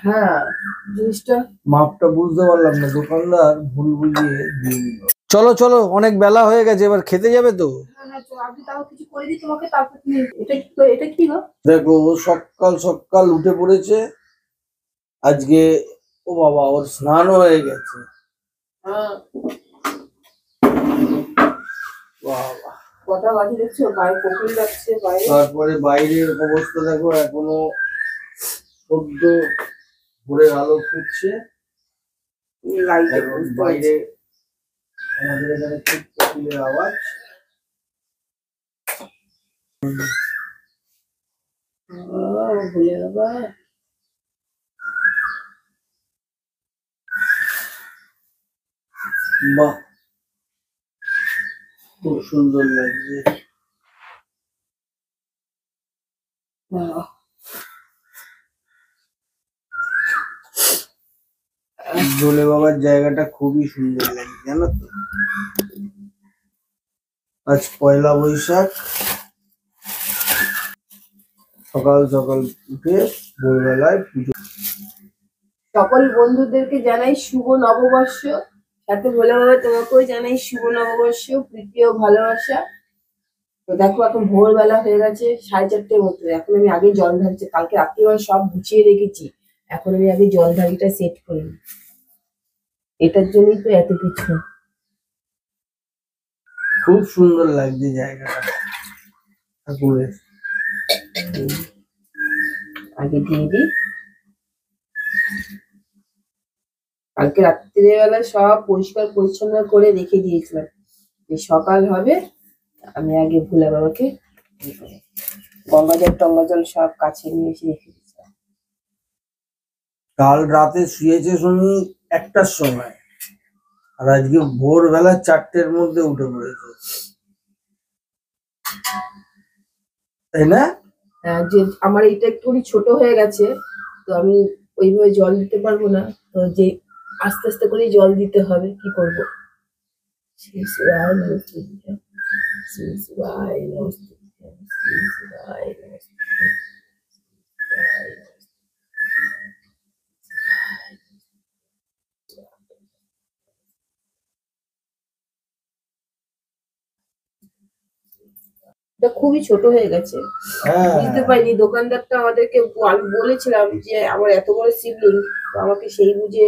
হ্যাঁ, জিনিসটা মাপটা বুঝতে পারলাম না, দোকানদার ভুল বুঝিয়ে দিয়ে দিল। চলো চলো, অনেক বেলা হয়ে গেছে, এবার খেতে যাবে তো? এটা কি গো? দেখো, ও সকাল সকাল উঠে পড়েছে আজকে। ও বাবা, ওর স্নানও হয়ে গেছে। বাবা, কটা বাজে দেখছো? বাইরে পুকুর যাচ্ছে বাইরে। তারপরে বাইরের অবস্থা দেখো, এখনো সদ্য ভোরের আলো ফুটছে। বাইরে আমাদের এখানে খুব কোকিলের আওয়াজ। ভুলে বাবা, বাহ, খুব সুন্দর লাগছে। ভোলে বাবার জায়গাটা খুবই সুন্দর লাগে, জানো তো। আজ পয়লা বৈশাখ, সকাল সকাল উঠে ভোরবেলায় পুজো। সকল বন্ধুদেরকে জানাই শুভ নববর্ষ, সাথে ভোলে বাবা তোমাকেও জানাই শুভ নববর্ষ, প্রীতি ও ভালোবাসা। তো দেখো, এখন ভোরবেলা হয়ে গেছে 4:30 মতো। এখন আমি আগে জল ঢালছি, কালকে রাত্রিবেলা সব গুছিয়ে রেখেছি। এখন আমি আগে জল ঢালিটা সেট করে নিই, এটার জন্যই তো এত কিছু। খুব সুন্দর লাগছে জায়গাটা ঠাকুরের। আগে দিয়ে দিই, কালকে রাত্রিবেলা সব পরিষ্কার পরিচ্ছন্ন করে রেখে দিয়েছিলাম, যে সকাল হবে আমি আগে ভোলে বাবাকে গঙ্গা জল টঙ্গা জল সব কাছে নিয়ে এসে রেখে দিয়েছিলাম। কাল রাতে শুয়েছে শুনি 1টার সময়, আর আজকে ভোরবেলা 4টের মধ্যে উঠে পড়েছে, তাই না? হ্যাঁ, যে আমার এটা একটুখানি ছোট হয়ে গেছে, তো আমি ওইভাবে জল দিতে পারবো না, তো যে আস্তে আস্তে করে জল দিতে হবে, কি করবো। এটা খুবই ছোট হয়ে গেছে, বুঝতে পারিনি। দোকানদারটা আমাদেরকে আমি বলেছিলাম যে আমার এত বড় শিবলিং, তো আমাকে সেই বুঝে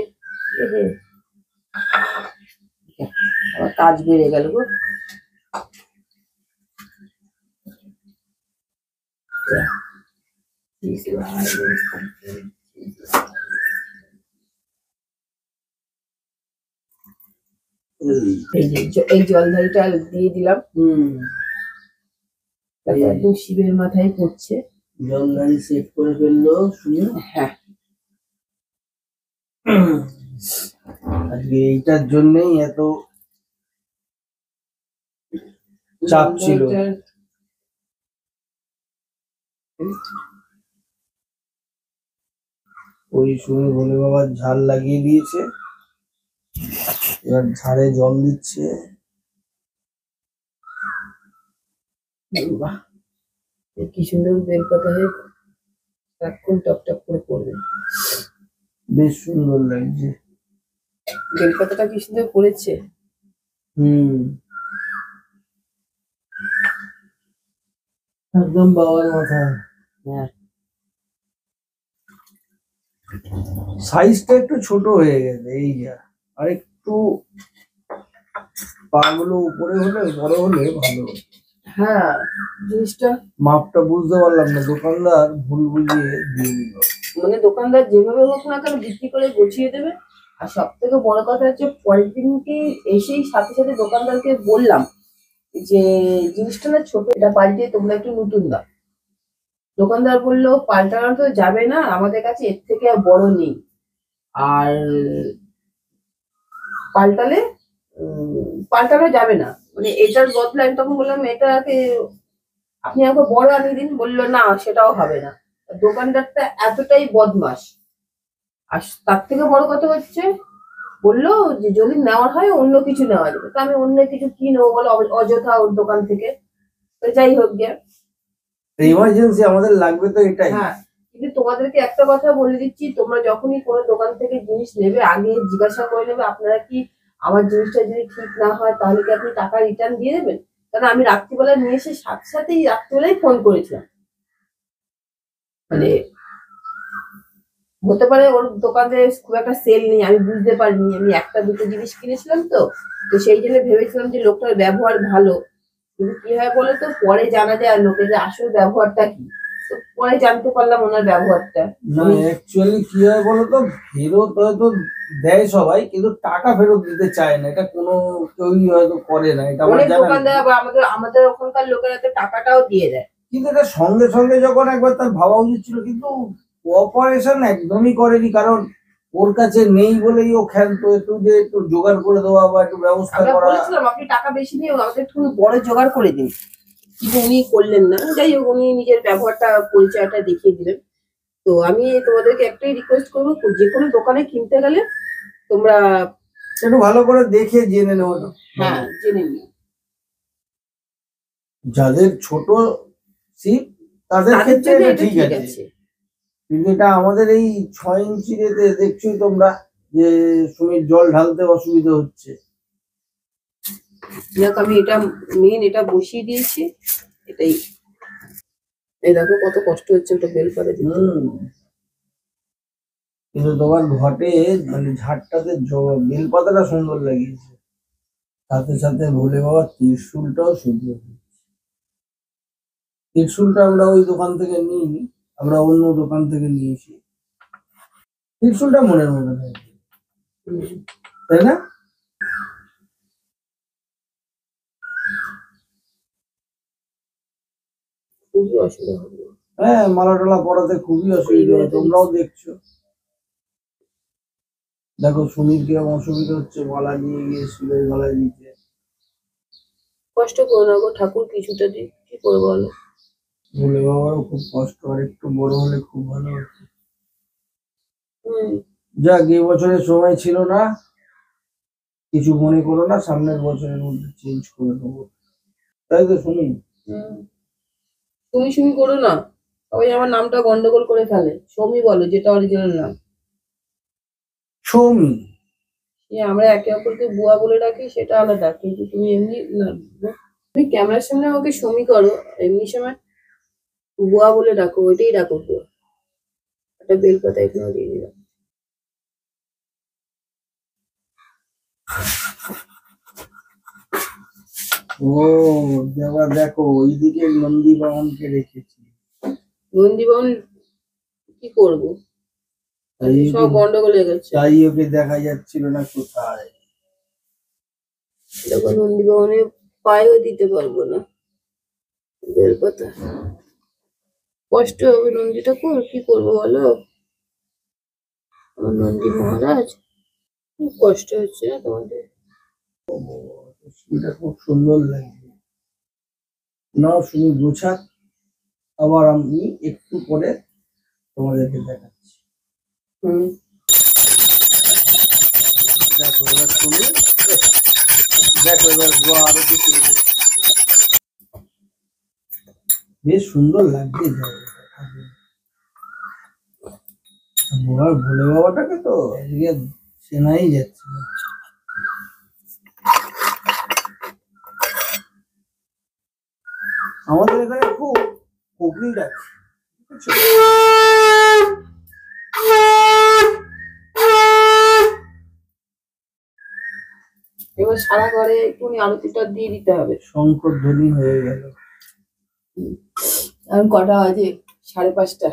আমার কাজ বেড়ে গেল গো। এই জলধারিটা দিয়ে দিলাম, একদম শিবের মাথায় পড়ছে। জলধারি সেট করে ফেললো শুনে। হ্যাঁ, আজকে এইটার জন্যই এত চাপ ছিল। ওই শুনে ভোলে বাবার ঝাল লাগিয়ে দিয়েছে, এবার ঝাড়ে জল দিচ্ছে। বাহ, কি সুন্দর বেলপাতা হয়ে এখন টপ টপ করে পড়বে, বেশ সুন্দর লাগছে। বেলপাতাটা কি সুন্দর পড়েছে। একদম বাবার মাথায়। হ্যাঁ, সাইজটা একটু ছোট হয়ে গেছে, এই যা। আর একটু পাগুলো উপরে হলে, বড় হলে ভালো। হ্যাঁ, জিনিসটা মাপটা বুঝতে পারলাম না, দোকানদার ভুল বুঝিয়ে দিয়ে দিল। মানে দোকানদার যেভাবে হোক না কেন বিক্রি করে গুছিয়ে দেবে। আর সব থেকে বড় কথা হচ্ছে, পরের দিনকে এসেই সাথে সাথে দোকানদারকে বললাম যে জিনিসটা না ছোট, এটা পাল্টে তোমরা একটু নতুন দাও। দোকানদার বললো পাল্টানো তো যাবে না, আমাদের কাছে এর থেকে আর বড় নেই, আর পাল্টালে পাল্টানো যাবে না, মানে এটার বদলে। আমি তখন বললাম এটাকে আপনি আমাকে বড় আনিয়ে দিন, বললো না সেটাও হবে না। দোকানদারটা এতটাই বদমাস। আর তার থেকে বড় কথা হচ্ছে, বললো যে যদি নেওয়ার হয় অন্য কিছু নেওয়া যাবে। তো আমি অন্য কিছু কি নেবো বলো, অযথা ওর দোকান থেকে। তো যাই হোক গে, ইমার্জেন্সি আমাদের লাগবে তো এটাই। হ্যাঁ, কিন্তু তোমাদেরকে একটা কথা বলে দিচ্ছি, তোমরা যখনই কোনো দোকান থেকে জিনিস নেবে আগে জিজ্ঞাসা করে নেবে আপনারা কি আমার জিনিসটা যদি ঠিক না হয় তাহলে কি আপনি টাকা রিটার্ন দিয়ে দেবেন। কারণ আমি রাত্রিবেলা নিয়ে এসে সাথে সাথেই রাত্রিবেলায় ফোন করেছিলাম, মানে হতে পারে ওর দোকানে খুব একটা সেল নেই, আমি বুঝতে পারিনি, আমি একটা দুটো জিনিস কিনেছিলাম তো তো সেই জন্য ভেবেছিলাম যে লোকটার ব্যবহার ভালো। কিন্তু কি হয় বলো তো, পরে জানা যায় লোকের আসল ব্যবহারটা কি। তো পরে জানতে পারলাম ওনার ব্যবহারটা। না অ্যাকচুয়ালি কি হয় বলতো, ফেরত হয়তো দেয় সবাই কিন্তু টাকা ফেরত দিতে চায় না, এটা কোনো কেউই হয়তো করে না, এটা আমার অনেক জানা নেই। দোকানদার বা আমাদের আমাদের ওখানকার লোকেরা তো টাকাটাও দিয়ে দেয়। কিন্তু এটা সঙ্গে সঙ্গে যখন একবার তার ভাবা উচিত ছিল, কিন্তু কোঅপারেশন একদমই করেনি, কারণ ওর কাছে নেই বলেই ও খেলতো একটু, যে একটু জোগাড় করে দেওয়া বা একটু ব্যবস্থা আমরা করা। বলেছিলাম আপনি টাকা বেশি নিয়ে আমাদের একটু বড় জোগাড় করে দিন, কিন্তু উনি করলেন না। যাই হোক, উনি নিজের ব্যবহারটা পরিচয়টা দেখিয়ে দিলেন। তো আমি তোমাদেরকে একটাই রিকোয়েস্ট করবো, যে কোনো দোকানে কিনতে গেলে তোমরা একটু ভালো করে দেখে জেনে নেওয়া। হ্যাঁ জেনে নিও। যাদের ছোট সিট তাদের ক্ষেত্রে এটা ঠিক আছে, কিন্তু এটা আমাদের এই 6 ইঞ্চির এতে দেখছোই তোমরা যে সুমির জল ঢালতে অসুবিধা হচ্ছে। আমি এটা মেন এটা বসিয়ে দিয়েছি, এটাই এই দেখো কত কষ্ট হচ্ছে ওটা বেল করে দিতে। কিন্তু তোমার ঘটে মানে ঝাড়টাতে বেল পাতাটা সুন্দর লাগিয়েছে, সাথে সাথে ভোলে বাবার ত্রিশূলটাও সুন্দর। ত্রিশূলটা আমরা ওই দোকান থেকে নিইনি, আমরা অন্য দোকান থেকে নিয়েছি। ত্রিশূলটা মনের মতো তাই না? খুবই অসুবিধা হবে। হ্যাঁ, মালা টালা পরাতে খুবই অসুবিধা হয়, তোমরাও দেখছো। দেখো সুমির কিরকম অসুবিধা হচ্ছে, মালা নিয়ে গিয়ে শিবের গলায় দিতে। কষ্ট করো না গো ঠাকুর, কিছুটা দিই, কি করবো বলো। ভোলে বাবারও খুব কষ্ট, আর একটু বড় হলে খুব ভালো হতো। যাক, এই বছরের সময় ছিল না, কিছু মনে করো না, সামনের বছরের মধ্যে চেঞ্জ করে দেবো, তাই তো শুনি? তুমি শুনি করো না, সবাই আমার নামটা গন্ডগোল করে ফেলে। সৌমি বলো, যেটা অরিজিনাল নাম। সৌমি? আমরা একে অপরকে বুয়া বলে ডাকি, সেটা আলাদা, কিন্তু তুমি এমনি না, তুমি ক্যামেরার সামনে আমাকে সৌমি করো, এমনি সময় বুয়া বলে ডাকো, ওইটাই ডাকো বুয়া। একটা বেলপাতা এখানে দিয়ে দিলাম। ও দেবা, দেখো ওইদিকে নন্দী বামনকে রেখেছি। নন্দী বামন কি করবো, সব গন্ডগোল হয়ে গেছে। তাই ওকে দেখা যাচ্ছিল না কোথায়। দেখো নন্দী বামনের পায়েও দিতে পারবো না বেলপাতা, কষ্ট হবে। নন্দী ঠাকুর কি করবো বলো, আমার নন্দী মহারাজ, খুব কষ্ট হচ্ছে না তোমাদের? এটা খুব সুন্দর লাগছে না, শুধু গোছা, আবার আমি একটু পরে তোমাদেরকে দেখাচ্ছি। দেখো এবার শুনে, দেখো এবার গোয়া আরো কিছু বেশ সুন্দর লাগছে গোয়ার ভোলে বাবাটাকে, তো এদিকে চেনাই যাচ্ছে না। আমাদের এখানে খুব কোকিল ডাকে, এবার সারা ঘরে একটুখানি আরতিটা দিয়ে দিতে হবে। শঙ্কর ধ্বনি হয়ে গেল। এখন কটা বাজে? 5:30।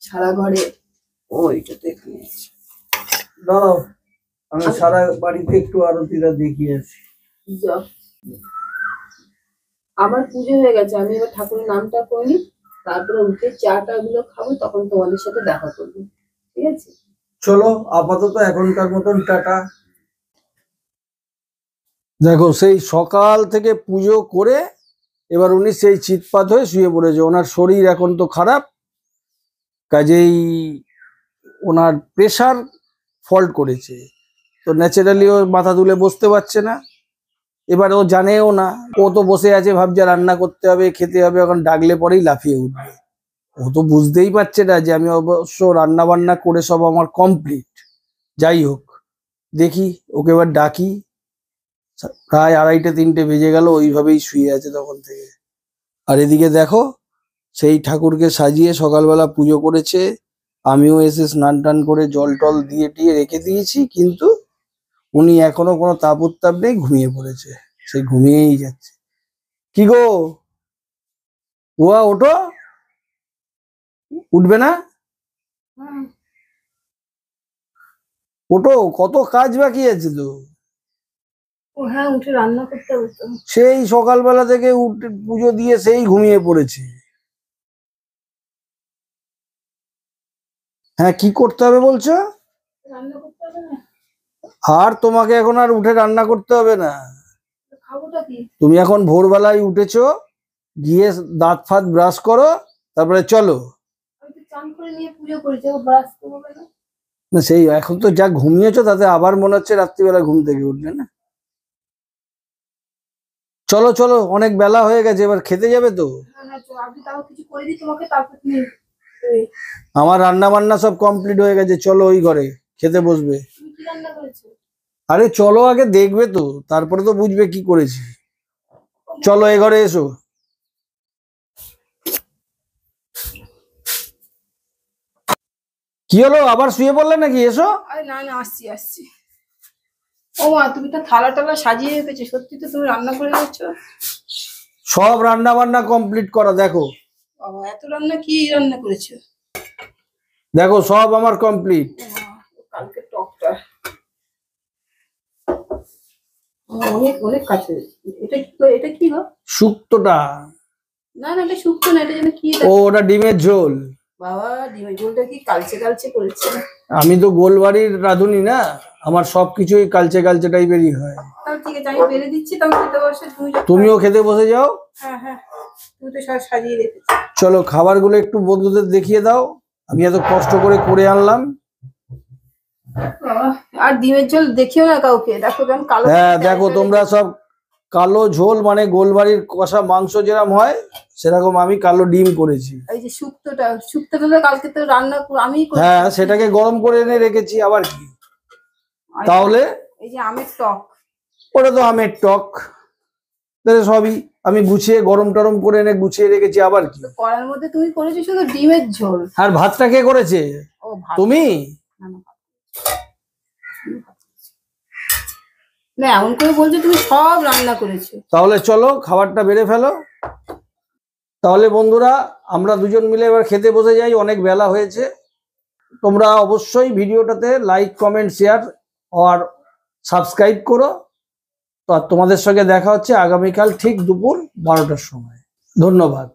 সারা ঘরে ওইটা তো এখানে আছে, দাঁড়াও আমি সারা বাড়িতে একটু আরতিটা দেখিয়ে আছি। আমার পুজো হয়ে গেছে, আমি এবার ঠাকুরের নামটা করি, তারপরে উঠে চাটা গুলো খাবো, তখন তোমাদের সাথে দেখা করবো, ঠিক আছে? চলো আপাতত এখনকার মতন টাটা। দেখো সেই সকাল থেকে পুজো করে এবার উনি সেই চিৎপাত হয়ে শুয়ে পড়েছে, ওনার শরীর এখন তো খারাপ, কাজেই ওনার প্রেশার ফল্ট করেছে, তো ন্যাচারালি ও মাথা তুলে বসতে পারছে না। এবার ও জানেও না, ও তো বসে আছে ভাবছে রান্না করতে হবে, খেতে হবে, এখন ডাকলে পরেই লাফিয়ে উঠবে। ও তো বুঝতেই পারছে না যে আমি অবশ্য রান্না বান্না করে সব আমার কমপ্লিট। যাই হোক, দেখি ওকে এবার ডাকি। প্রায় 2:30-3টে বেজে গেল, ওইভাবেই শুয়ে আছে তখন থেকে। আর এদিকে দেখো, সেই ঠাকুরকে সাজিয়ে সকালবেলা পুজো করেছে, আমিও এসে স্নান টান করে জল টল দিয়ে টিয়ে রেখে দিয়েছি, কিন্তু উনি এখনো কোনো তাপ উত্তাপ নেই, ঘুমিয়ে পড়েছে। সে ঘুমিয়েই যাচ্ছে। কি গো, ওঠো, উঠবে না? ওঠো, কত কাজ বাকি আছে তো। হ্যাঁ, উঠে রান্না করতে হবে তো। সেই সকালবেলা থেকে উঠে পুজো দিয়ে সেই ঘুমিয়ে পড়েছে। হ্যাঁ, কি করতে হবে বলছো? রান্না করতে হবে না। আর তোমাকে এখন আর উঠে রান্না করতে হবে না। খাবোটা কি? তুমি এখন ভোরবেলায় উঠেছো, গিয়ে দাঁত ফাত ব্রাশ করো, তারপরে চলো। আমি তো চান করে নিয়ে পুজো করেছি, ব্রাশ করবো না? না, সেই এখন তো যা ঘুমিয়েছো তাতে আবার মনে হচ্ছে রাত্রিবেলা ঘুম থেকে উঠবে না। চলো চলো, অনেক বেলা হয়ে গেছে, এবার খেতে যাবে তো। আমি তাও কিছু করে দিই তোমাকে, তারপর তুমি। আমার রান্না বান্না সব কমপ্লিট হয়ে গেছে, চলো ওই ঘরে খেতে বসবে। তুমি কি রান্না করেছো? আরে চলো, আগে দেখবে তো, তারপরে তো বুঝবে কি করেছি। চলো এই ঘরে এসো। কি হলো, আবার শুয়ে পড়লে নাকি? এসো। আরে না না, আসছি আসছি। ও মা, তুমি তো থালা টালা সাজিয়ে রেখেছো, সত্যি তো তুমি রান্না করে যাচ্ছ? সব রান্না বান্না কমপ্লিট করা, দেখো। বাবা, এত রান্না কি রান্না করেছো? দেখো সব আমার কমপ্লিট। কালকে টকটা অনেক অনেক কাছে। এটা কি, এটা কি গো? শুক্তোটা। না না, এটা শুক্তো না, এটা যেন কি? ওটা ডিমের ঝোল। বাবা, ডিমের ঝোলটা কি কালচে কালচে করেছে? আমি তো গোলবাড়ির রাঁধুনি না, আমার সবকিছুই কালচে কালচে টাইপেরই হয়। তাহলে ঠিক আছে, আমি বেড়ে দিচ্ছি, তাও খেতে বসে তুমিও খেতে বসে যাও। হ্যাঁ হ্যাঁ, তুমি তো সব সাজিয়ে রেখেছো। চলো, খাবারগুলো একটু বন্ধুদের দেখিয়ে দাও, আমি এত কষ্ট করে আনলাম। আর ডিমের ঝোল দেখিও না কাউকে, দেখো কেমন কালো। হ্যাঁ দেখো, তোমরা সব কালো ঝোল, মানে গোলবাড়ির কষা মাংস যেরকম হয় সেরকম আমি কালো ডিম করেছি। এই যে শুক্তোটা তো কালকে তো রান্না আমি করেছি। হ্যাঁ, সেটাকে গরম করে এনে রেখেছি, আবার কি। তাহলে এই যে আমের টক, ওটা তো আমের টক, সবই আমি গুছিয়ে গরম টরম করে এনে গুছিয়ে রেখেছি, আবার কি। কড়ার মধ্যে তুমি করেছো শুধু ডিমের ঝোল। আর ভাতটা কে করেছে? ও ভাত। তুমি? না, এমন করে বলছো তুমি সব রান্না করেছো। তাহলে চলো খাবারটা বেড়ে ফেলো। তাহলে বন্ধুরা, আমরা দুজন মিলে এবার খেতে বসে যাই, অনেক বেলা হয়েছে। তোমরা অবশ্যই ভিডিওটাতে লাইক কমেন্ট শেয়ার আর সাবস্ক্রাইব করো। তো তোমাদের সঙ্গে দেখা হচ্ছে আগামীকাল ঠিক দুপুর 12টার সময়। ধন্যবাদ।